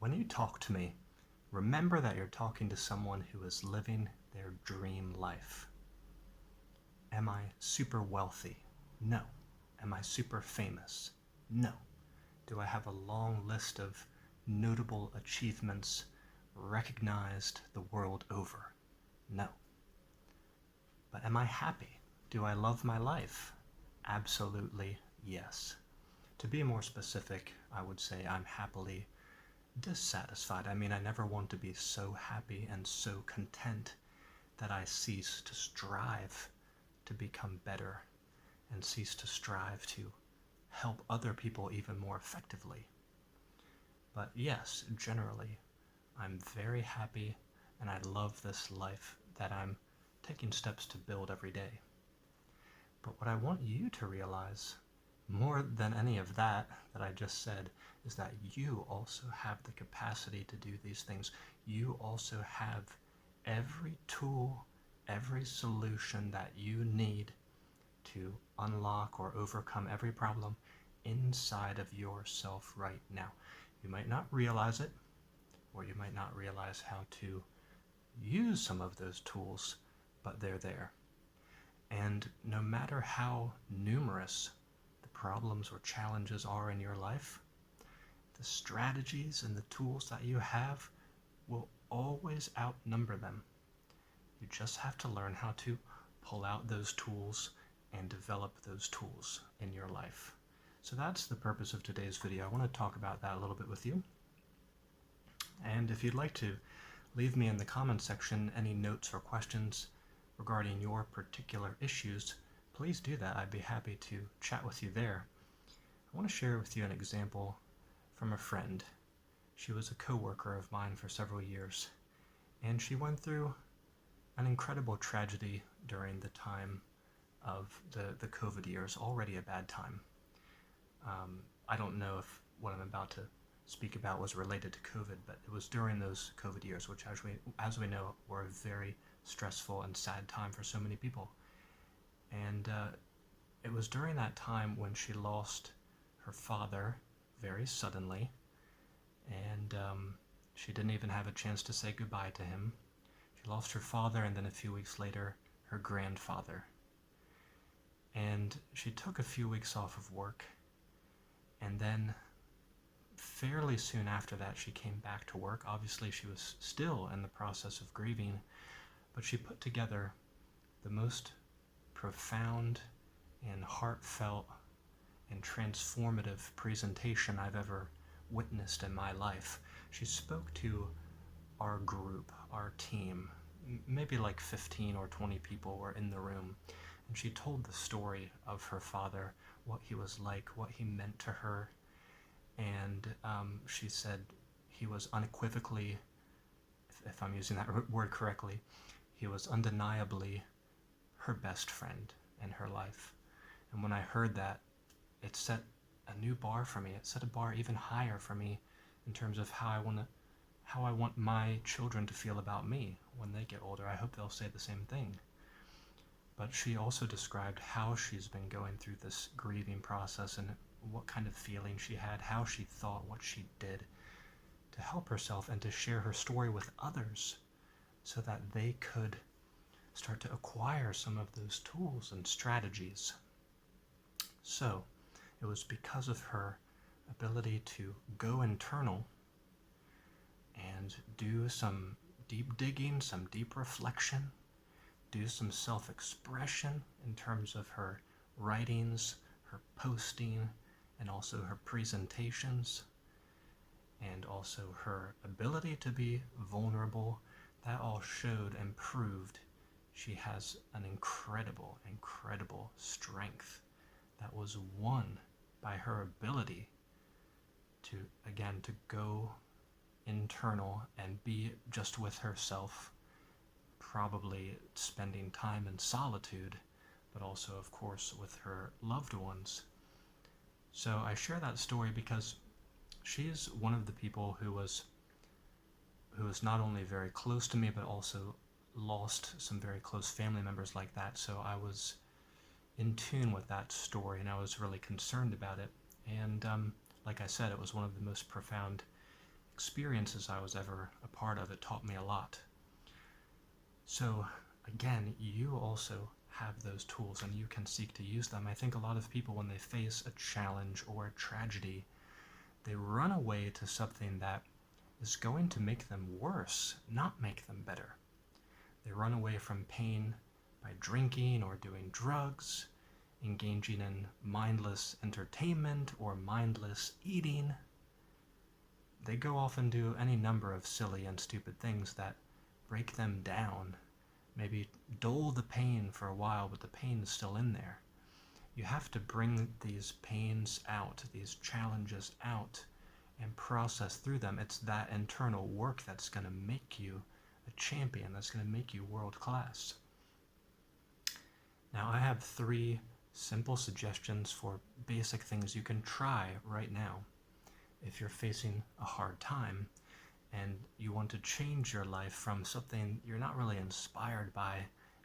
When you talk to me, remember that you're talking to someone who is living their dream life. Am I super wealthy? No. Am I super famous? No. Do I have a long list of notable achievements recognized the world over? No. But am I happy? Do I love my life? Absolutely yes. To be more specific, I would say I'm happily dissatisfied. I mean, I never want to be so happy and so content that I cease to strive to become better and cease to strive to help other people even more effectively. But yes, generally, I'm very happy and I love this life that I'm taking steps to build every day. But what I want you to realize, more than any of that I just said, is that you also have the capacity to do these things. You also have every tool, every solution that you need to unlock or overcome every problem inside of yourself right now. You might not realize it, or you might not realize how to use some of those tools, but they're there. And no matter how numerous the problems or challenges are in your life, the strategies and the tools that you have will always outnumber them. You just have to learn how to pull out those tools and develop those tools in your life. So that's the purpose of today's video. I want to talk about that a little bit with you. And if you'd like to leave me in the comments section any notes or questions regarding your particular issues, please do that. I'd be happy to chat with you there. I want to share with you an example from a friend. She was a coworker of mine for several years, and she went through an incredible tragedy during the time of the COVID years, already a bad time. I don't know if what I'm about to speak about was related to COVID, but it was during those COVID years, which as we know, were a very stressful and sad time for so many people. And it was during that time when she lost her father very suddenly, and she didn't even have a chance to say goodbye to him. She lost her father, and then a few weeks later, her grandfather. And she took a few weeks off of work, and then fairly soon after that she came back to work. Obviously she was still in the process of grieving, but she put together the most profound and heartfelt and transformative presentation I've ever witnessed in my life. She spoke to our group, our team, maybe like 15 or 20 people were in the room, and she told the story of her father, what he was like, what he meant to her, and she said he was unequivocally, if I'm using that word correctly, he was undeniably her best friend in her life. And when I heard that, it set a new bar for me. It set a bar even higher for me in terms of how I want my children to feel about me when they get older. I hope they'll say the same thing. But she also described how she's been going through this grieving process and what kind of feeling she had, how she thought, what she did to help herself and to share her story with others so that they could start to acquire some of those tools and strategies. So it was because of her ability to go internal and do some deep digging, some deep reflection, do some self-expression in terms of her writings, her posting, and also her presentations, and also her ability to be vulnerable. That all showed and proved she has an incredible, incredible strength that was won by her ability to, again, to go internal and be just with herself, probably spending time in solitude, but also, of course, with her loved ones. So I share that story because she's one of the people who was not only very close to me, but also lost some very close family members like that. So I was in tune with that story, and I was really concerned about it. And like I said, it was one of the most profound experiences I was ever a part of. It taught me a lot. So again, you also have those tools and you can seek to use them. I think a lot of people, when they face a challenge or a tragedy, they run away to something that is going to make them worse, not make them better. They run away from pain by drinking or doing drugs, engaging in mindless entertainment or mindless eating. They go off and do any number of silly and stupid things that break them down, maybe dull the pain for a while, but the pain is still in there. You have to bring these pains out, these challenges out, and process through them. It's that internal work that's going to make you a champion, that's going to make you world class. Now, I have 3 simple suggestions for basic things you can try right now if you're facing a hard time and you want to change your life from something you're not really inspired by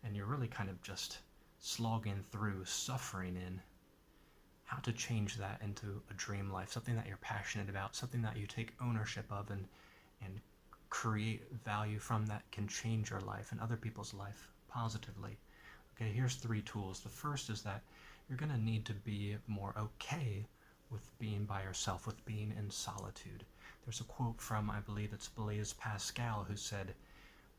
and you're really kind of just slogging through, suffering in. How to change that into a dream life, something that you're passionate about, something that you take ownership of and create value from, that can change your life and other people's life positively. Okay, here's 3 tools. The first is that you're going to need to be more okay with being by yourself, with being in solitude. There's a quote from, I believe it's Blaise Pascal, who said,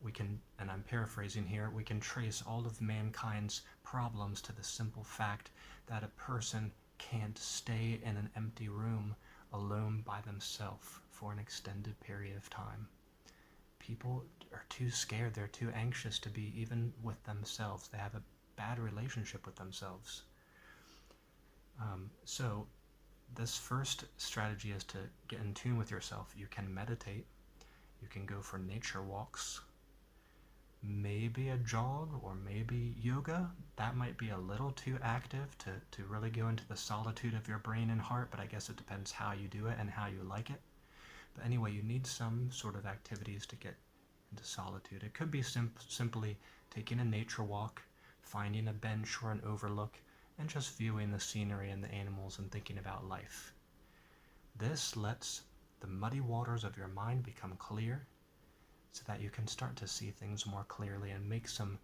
we can, and I'm paraphrasing here, we can trace all of mankind's problems to the simple fact that a person can't stay in an empty room alone by themselves for an extended period of time. People are too scared, they're too anxious to be even with themselves. They have a bad relationship with themselves. So this first strategy is to get in tune with yourself. You can meditate, you can go for nature walks, maybe a jog or maybe yoga. That might be a little too active to really go into the solitude of your brain and heart, but I guess it depends how you do it and how you like it. But anyway, you need some sort of activities to get into solitude. It could be simply taking a nature walk, finding a bench or an overlook, and just viewing the scenery and the animals and thinking about life. This lets the muddy waters of your mind become clear so that you can start to see things more clearly and make some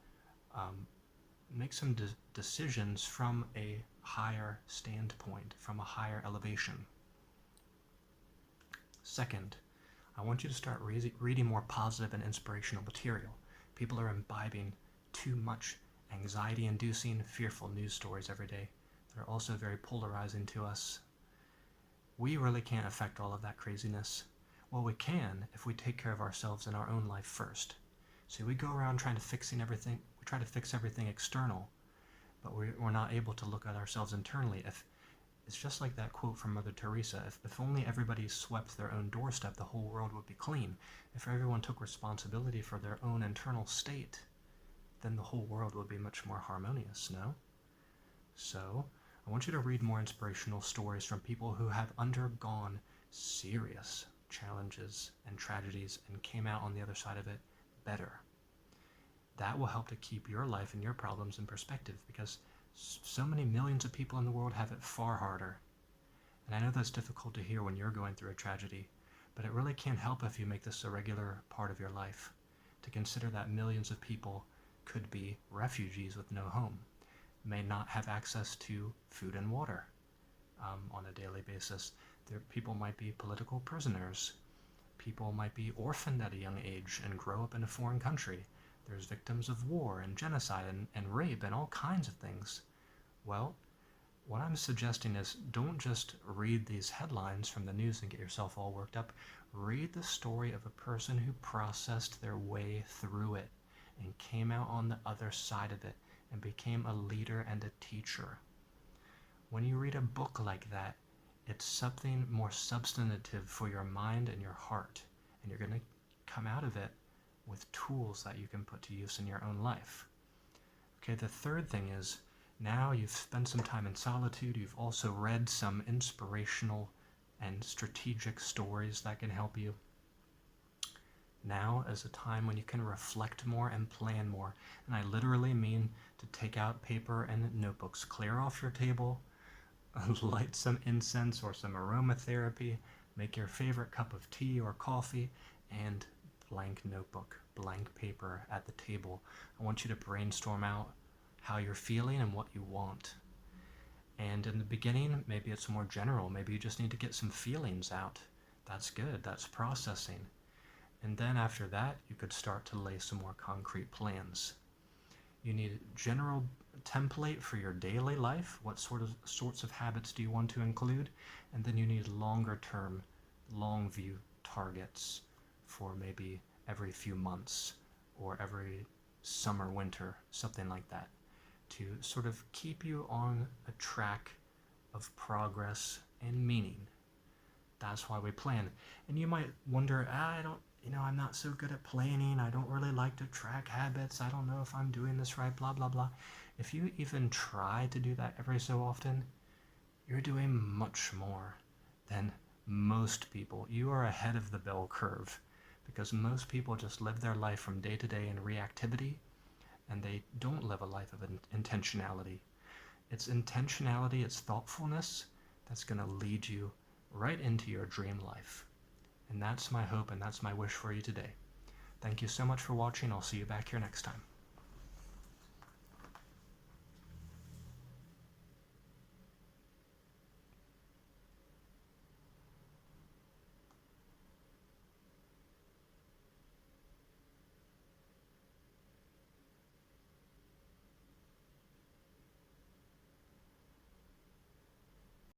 decisions from a higher standpoint, from a higher elevation. Second, I want you to start reading more positive and inspirational material. People are imbibing too much anxiety-inducing, fearful news stories every day that are also very polarizing to us. We really can't affect all of that craziness. Well, we can if we take care of ourselves in our own life first. So we go around trying to fix everything external, but we're not able to look at ourselves internally. It's just like that quote from Mother Teresa, if only everybody swept their own doorstep, the whole world would be clean. If everyone took responsibility for their own internal state, then the whole world would be much more harmonious, no? So, I want you to read more inspirational stories from people who have undergone serious challenges and tragedies and came out on the other side of it better. That will help to keep your life and your problems in perspective, because so many millions of people in the world have it far harder. And I know that's difficult to hear when you're going through a tragedy, but it really can't help if you make this a regular part of your life, to consider that millions of people could be refugees with no home, may not have access to food and water on a daily basis. People might be political prisoners. People might be orphaned at a young age and grow up in a foreign country. There's victims of war and genocide and rape and all kinds of things. Well, what I'm suggesting is don't just read these headlines from the news and get yourself all worked up. Read the story of a person who processed their way through it and came out on the other side of it and became a leader and a teacher. When you read a book like that, it's something more substantive for your mind and your heart, and you're going to come out of it with tools that you can put to use in your own life. Okay, the third thing is, now you've spent some time in solitude, you've also read some inspirational and strategic stories that can help you. Now is a time when you can reflect more and plan more. And I literally mean to take out paper and notebooks, clear off your table, light some incense or some aromatherapy, Make your favorite cup of tea or coffee and blank notebook, blank paper at the table. I want you to brainstorm out how you're feeling and what you want. And in the beginning, maybe it's more general. Maybe you just need to get some feelings out. That's good. That's processing. And then after that, you could start to lay some more concrete plans. You need a general template for your daily life. What sorts of habits do you want to include? And then you need longer term, long view targets for maybe every few months or every summer, winter, something like that, to sort of keep you on a track of progress and meaning. That's why we plan. And you might wonder, I'm not so good at planning. I don't really like to track habits. I don't know if I'm doing this right, blah, blah, blah. If you even try to do that every so often, you're doing much more than most people. You are ahead of the bell curve because most people just live their life from day to day in reactivity, and they don't live a life of intentionality. It's intentionality, it's thoughtfulness that's going to lead you right into your dream life. And that's my hope and that's my wish for you today. Thank you so much for watching. I'll see you back here next time.